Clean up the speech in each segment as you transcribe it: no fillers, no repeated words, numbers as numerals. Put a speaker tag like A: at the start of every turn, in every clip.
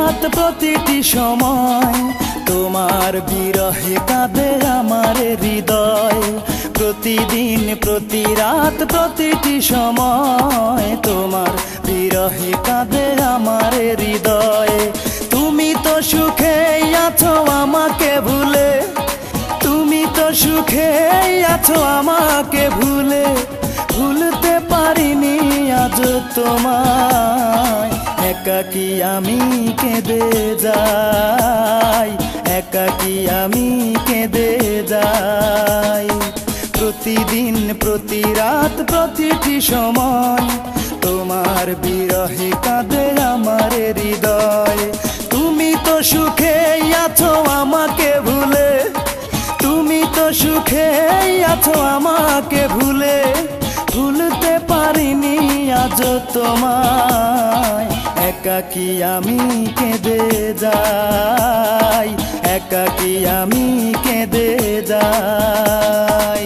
A: রাত প্রতিটি সময় তোমার বিরহে কাঁদে আমার হৃদয়। প্রতিদিন প্রতি রাত প্রতিটি সময় তোমার বিরহে কাঁদে আমার হৃদয়। তুমি তো সুখে আছো আমাকে ভুলে, তুমি তো সুখে আছো আমাকে ভুলে, ভুলতে পারিনি আজ তোমায়। একাকী আমি কেঁদে যাই, একাকী আমি কেঁদে যাই। প্রতিদিন প্রতি রাত প্রতিটি সময় তোমার বিরহে কাঁদে আমার হৃদয়। তুমি তো সুখে আছো আমাকে ভুলে, তুমি তো সুখে আছো আমাকে ভুলে, ভুলতে পারিনি আজ তোমায়। একাকী আমি কেঁদে যাই, একাকী আমি কেঁদে যাই।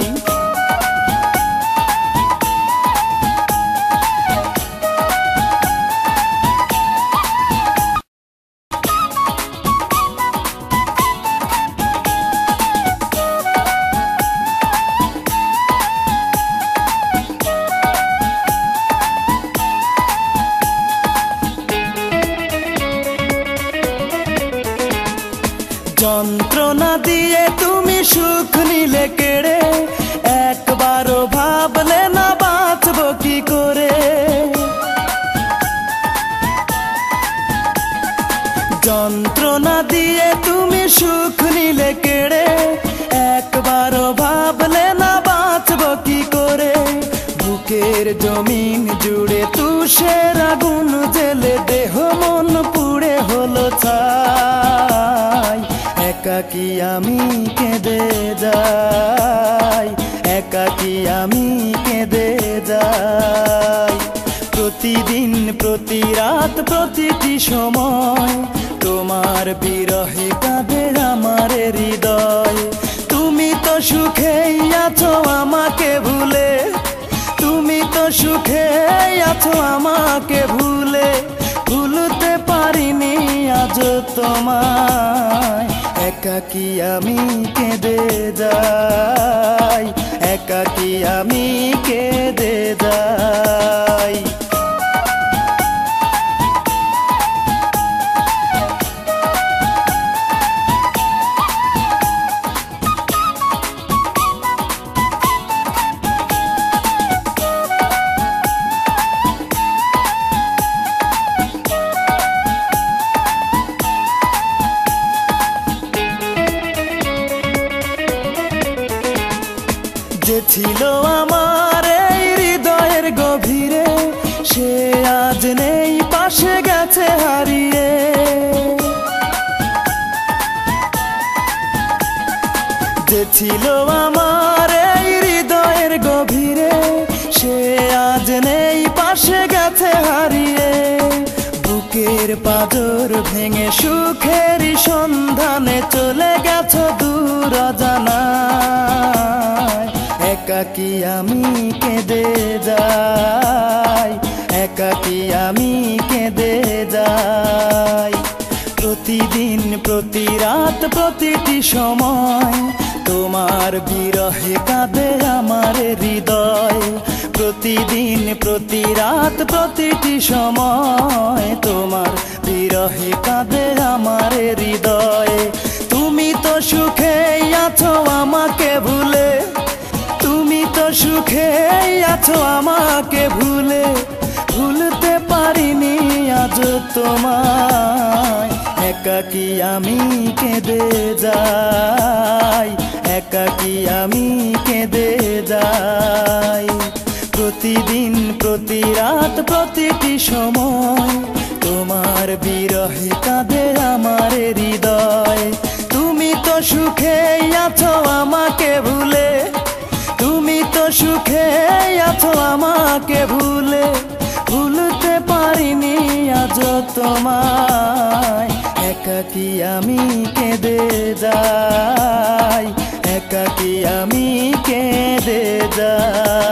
A: যন্ত্রণা দিয়ে তুমি সুখ নিলে কেড়ে, একবারও ভাবলে না বাঁচবো কি করে। যন্ত্রণা দিয়ে তুমি সুখ নিলে কেড়ে, একবারও ভাবলে না বাঁচবো কি করে। বুকের জমিন জুড়ে তুষের আগুন জেলে দেহ মন পুড়ে হলো ছাই। একাকী আমি কেঁদে যাই, একাকী আমি কেঁদে যাই। প্রতিদিন প্রতি রাত প্রতিটি সময় তোমার বিরহে কাঁদে আমার হৃদয়। তুমি তো সুখে আছো আমাকে ভুলে, তুমি তো সুখে আছো আমাকে ভুলে, ভুলতে পারিনি আজ তোমায়। একাকী আমি কেঁদে যাই, একাকী আমি কেঁদে যাই। যে ছিল আমার এই হৃদয়ের গভীরে, সে আজ নেই পাশে গেছে হারিয়ে। যে ছিল আমার এই হৃদয়ের গভীরে, সে আজ নেই পাশে গেছে হারিয়ে। বুকের পাঁজর ভেঙে সুখের সন্ধানে চলে গেছো দূর অজানায়। একাকী আমি কেঁদে যাই, একাকী আমি কেঁদে যাই। প্রতিদিন প্রতি রাত প্রতিটি সময় তোমার বিরহে কাঁদে আমার হৃদয়। প্রতিদিন প্রতি রাত প্রতিটি সময় তোমার বিরহে কাঁদে আমার হৃদয়। তুমি তো সুখে আছো আমাকে ভুলে, তুমি তো সুখে আছো আমাকে ভুলে, ভুলতে পারিনি আজ তোমায়। একাকী আমি কেঁদে যাই, একাকী আমি কেঁদে যাই। প্রতিদিন প্রতি রাত প্রতিটি সময় তোমার বিরহে কাঁদে আমার হৃদয়। তুমি তো সুখে আছো আমাকে ভুলে, তুমি তো সুখে আছো আমাকে ভুলে, ভুলতে পারিনি আজ তোমায়। একাকী আমি কেঁদে যাই, একাকী আমি কেঁদে যাই।